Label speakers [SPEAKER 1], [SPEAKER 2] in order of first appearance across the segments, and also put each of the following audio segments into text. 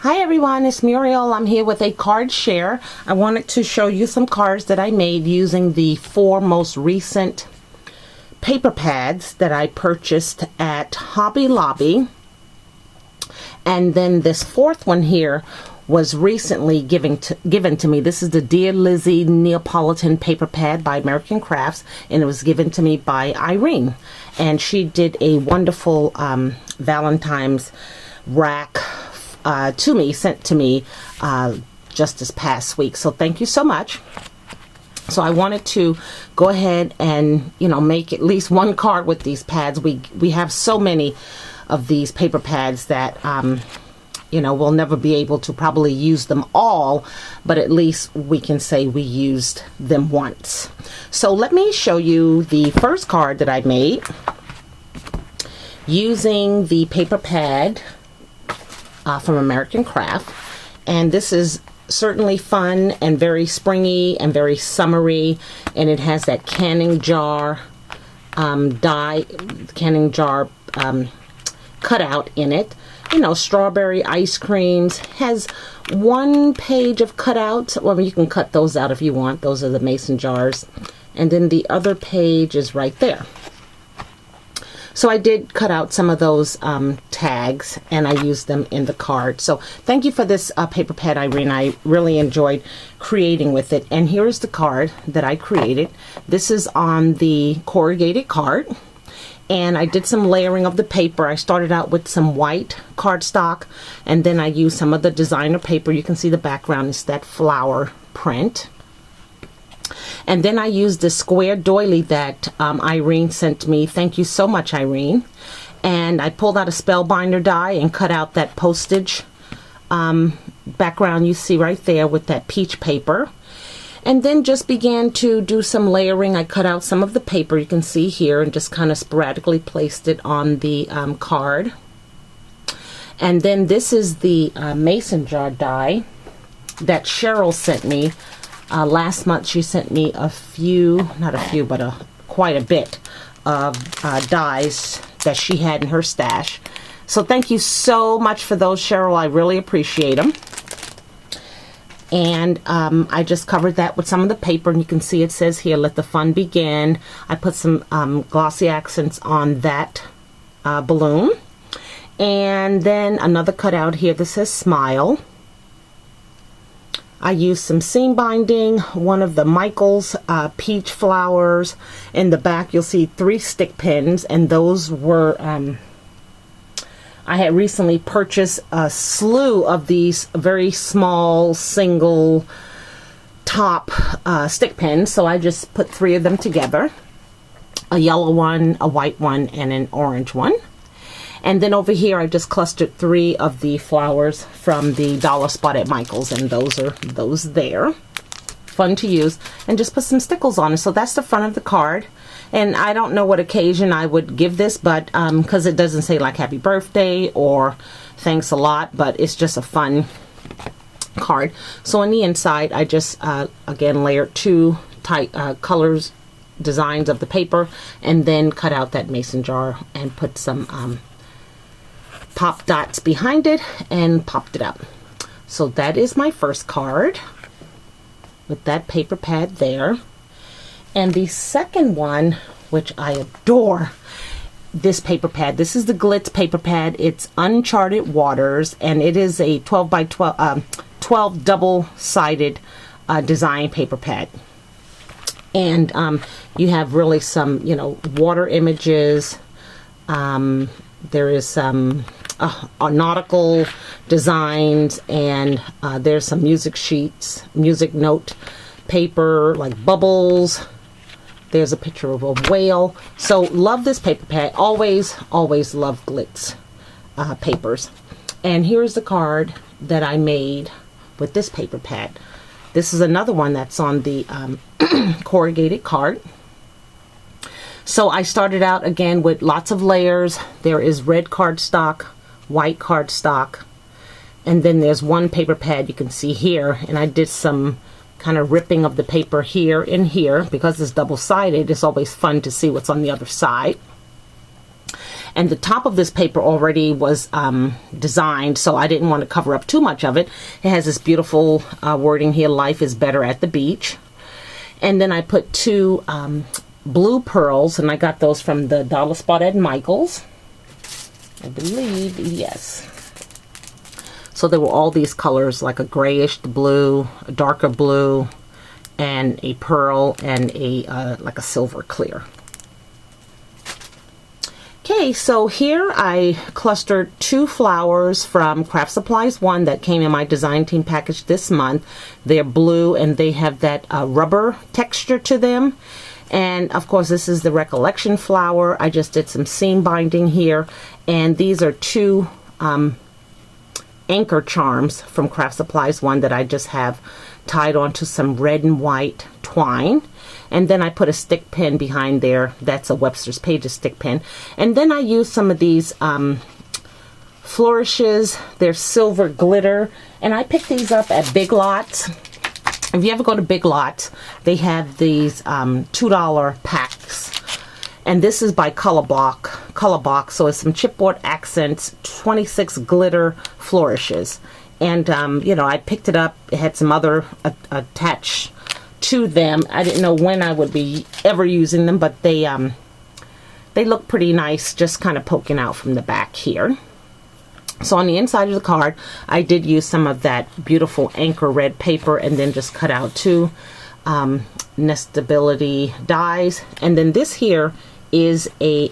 [SPEAKER 1] Hi everyone, it's Muriel. I'm here with a card share. I wanted to show you some cards that I made using the 4 most recent paper pads that I purchased at Hobby Lobby. And then this 4th one here was recently given to me. This is the Dear Lizzy Neopolitan paper pad by American Crafts, and it was given to me by Irene. And she did a wonderful Valentine's rack sent to me just this past week. So thank you so much. So I wanted to go ahead and, make at least one card with these pads. We have so many of these paper pads that, we'll never be able to probably use them all, but at least we can say we used them once. So let me show you the first card that I made using the paper pad from American Craft, and this is certainly fun and very springy and very summery, and it has that canning jar cutout in it. Strawberry ice creams. Has 1 page of cutouts. Well, you can cut those out if you want. Those are the mason jars, and then the other page is right there. So I did cut out some of those tags, and I used them in the card. So thank you for this paper pad, Irene. I really enjoyed creating with it. And here's the card that I created. This is on the corrugated card. And I did some layering of the paper. I started out with some white cardstock, and then I used some of the designer paper. You can see the background is that flower print. And then I used the square doily that Irene sent me. Thank you so much, Irene. And I pulled out a spellbinder die and cut out that postage background you see right there with that peach paper. And then just began to do some layering. I cut out some of the paper you can see here and just kind of sporadically placed it on the card. And then this is the mason jar die that Cheryl sent me. Last month she sent me quite a bit of dies that she had in her stash. So thank you so much for those, Cheryl. I really appreciate them. And I just covered that with some of the paper, and you can see it says here, "Let the fun begin." I put some glossy accents on that balloon. And then another cutout here that says "Smile." I used some seam binding, one of the Michael's peach flowers. In the back you'll see 3 stick pins, and those were I had recently purchased a slew of these very small single top stick pins, so I just put 3 of them together. A yellow one, a white one, and an orange one. And then over here I just clustered 3 of the flowers from the dollar spot at Michael's, and those are those there. Fun to use. And just put some stickles on it. So that's the front of the card. And I don't know what occasion I would give this, but because it doesn't say like happy birthday or thanks a lot, but it's just a fun card. So on the inside I just again layered 2 tight colors, designs of the paper, and then cut out that mason jar and put some pop dots behind it and popped it up. So that is my first card with that paper pad there. And the second one, which I adore, this paper pad. This is the Glitz paper pad. It's Uncharted Waters, and it is a 12 by 12 double-sided design paper pad. And you have really some, water images. There is some nautical designs, and there's some music sheets, music note paper, like bubbles. There's a picture of a whale. So love this paper pad. Always love Glitz papers. And here's the card that I made with this paper pad. This is another one that's on the corrugated card. So I started out again with lots of layers. There is red cardstock, white cardstock, and then there's 1 paper pad you can see here, and I did some kind of ripping of the paper here and here because it's double-sided. It's always fun to see what's on the other side. And the top of this paper already was designed, so I didn't want to cover up too much of it. It has this beautiful wording here, life is better at the beach. And then I put two blue pearls, and I got those from the dollar spot at Michael's, I believe. Yes. So there were all these colors, like a grayish blue, a darker blue, and a pearl, and a like a silver clear. Okay, so here I clustered two flowers from Craft Supplies 1 that came in my design team package this month. They're blue and they have that rubber texture to them. And of course this is the Recollection flower. I just did some seam binding here. And these are two anchor charms from Craft Supplies 1 that I just have tied onto some red and white twine. And then I put a stick pin behind there. That's a Webster's Pages stick pin. And then I used some of these flourishes. They're silver glitter. And I picked these up at Big Lots. If you ever go to Big Lots, they have these $2 packs. And this is by Color Box. So it's some chipboard accents, 26 glitter flourishes. And, you know, I picked it up. It had some other attached to them. I didn't know when I would be ever using them, but they look pretty nice, just kind of poking out from the back here. So on the inside of the card, I did use some of that beautiful anchor red paper and then just cut out two nestability dies. And then this here is a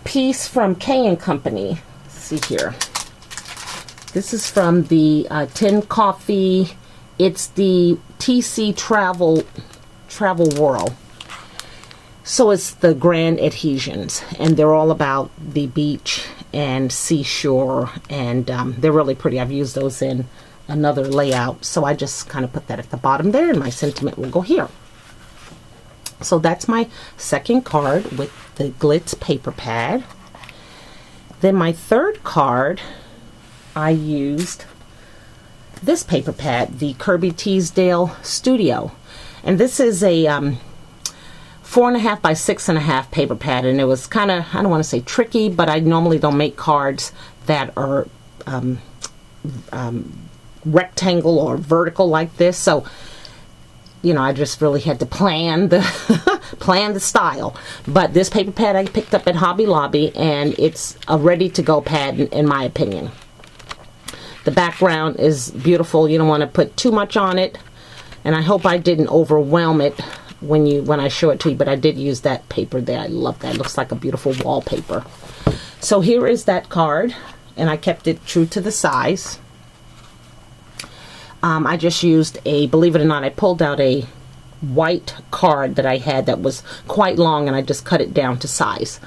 [SPEAKER 1] piece from K & Company. Let's see here. This is from the Tin Coffee. It's the TC Travel Whirl. So it's the grand adhesions, and they're all about the beach and seashore, and they're really pretty. I've used those in another layout, so I just kind of put that at the bottom there, and my sentiment will go here. So that's my second card with the Glitz paper pad. Then my third card, I used this paper pad, the Kirby Teesdale Studio. And this is a 4.5 by 6.5 paper pad, and it was kind of, I don't want to say tricky, but I normally don't make cards that are rectangle or vertical like this. So, you know, I just really had to plan the plan the style. But this paper pad I picked up at Hobby Lobby, and it's a ready-to-go pad in my opinion. The background is beautiful. You don't want to put too much on it, and I hope I didn't overwhelm it when I show it to you, but I did use that paper there. I love that. It looks like a beautiful wallpaper. So here is that card, and I kept it true to the size. I just used a, believe it or not, I pulled out a white card that I had that was quite long, and I just cut it down to size.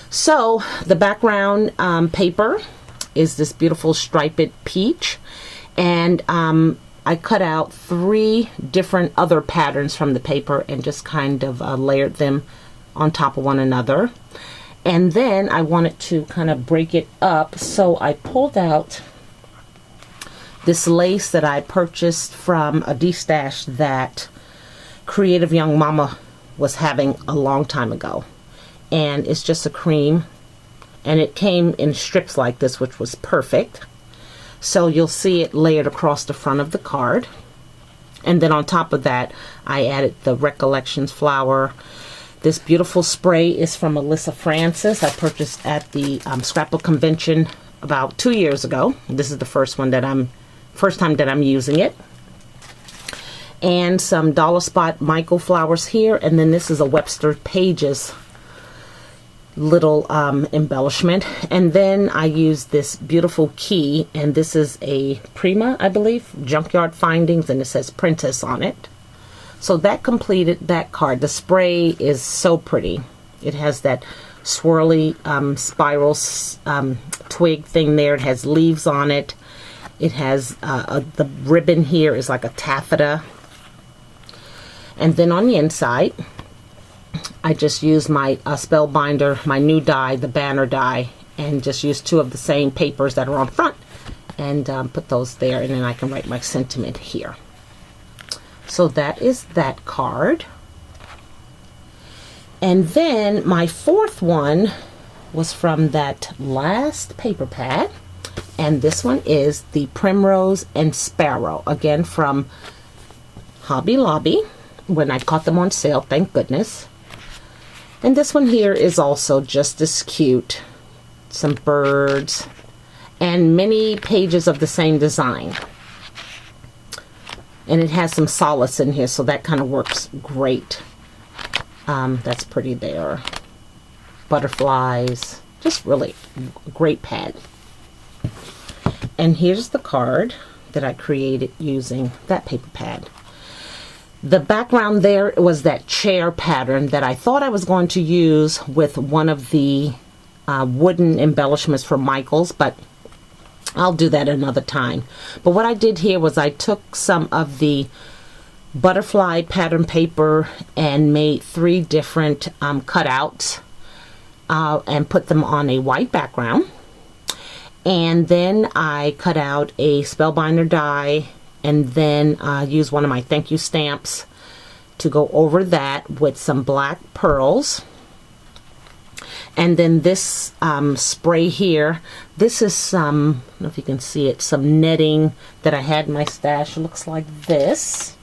[SPEAKER 1] So the background paper is this beautiful striped peach, and I cut out 3 different other patterns from the paper and just kind of layered them on top of one another. And then I wanted to kind of break it up, so I pulled out this lace that I purchased from a D-stash that Creative Young Mama was having a long time ago. And it's just a cream, and it came in strips like this, which was perfect. So you'll see it layered across the front of the card. And then on top of that, I added the Recollections flower. This beautiful spray is from Alyssa Francis. I purchased at the Scrapbook Convention about 2 years ago. This is the first time that I'm using it. And some Dollar Spot Michael flowers here. And then this is a Webster Pages little embellishment. And then I used this beautiful key, and this is a Prima, I believe, Junkyard Findings, and it says Princess on it. So that completed that card. The spray is so pretty. It has that swirly spiral twig thing there. It has leaves on it. It has the ribbon here is like a taffeta. And then on the inside, I just used my Spellbinder, my new die, the banner die, and just used 2 of the same papers that are on front, and put those there, and then I can write my sentiment here. So that is that card. And then my fourth one was from that last paper pad. And this one is the Primrose and Sparrow, again from Hobby Lobby, when I caught them on sale, thank goodness. And this one here is also just as cute. Some birds and many pages of the same design. And it has some solace in here, so that kind of works great. That's pretty there. Butterflies, just really great pad. And here's the card that I created using that paper pad. The background there was that chair pattern that I thought I was going to use with one of the wooden embellishments for Michael's, but I'll do that another time. But what I did here was I took some of the butterfly pattern paper and made 3 different cutouts and put them on a white background. And then I cut out a spellbinder die and then used one of my thank you stamps to go over that with some black pearls. And then this spray here, this is some, I don't know if you can see it, some netting that I had in my stash. It looks like this.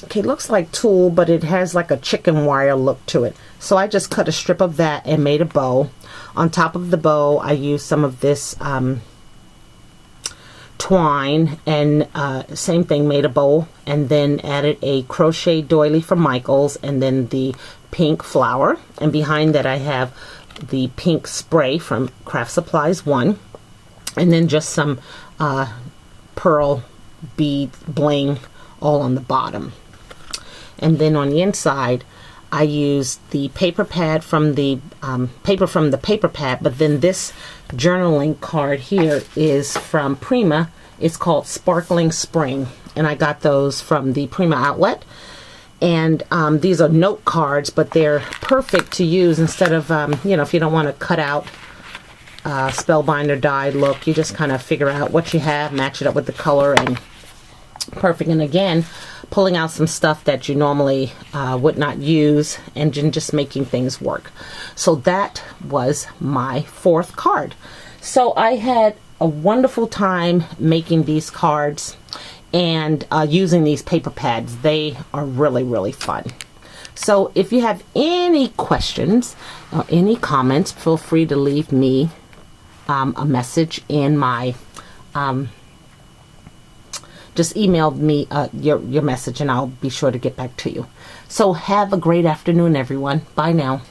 [SPEAKER 1] Okay, it looks like tulle, but it has like a chicken wire look to it. So I just cut a strip of that and made a bow. On top of the bow, I used some of this twine and same thing, made a bow, and then added a crochet doily from Michael's and then the pink flower. And behind that I have the pink spray from Craft Supplies 1, and then just some pearl bead bling all on the bottom. And then on the inside I used the paper pad from the paper pad, but then this journaling card here is from Prima. It's called Sparkling Spring, and I got those from the Prima outlet. And these are note cards, but they're perfect to use instead of you know, if you don't want to cut out spellbinder die look, you just kind of figure out what you have, match it up with the color, and perfect. And again, pulling out some stuff that you normally would not use and just making things work. So that was my 4th card. So I had a wonderful time making these cards and using these paper pads. They are really, really fun. So if you have any questions or any comments, feel free to leave me a message in my just email me your message and I'll be sure to get back to you. So have a great afternoon, everyone. Bye now.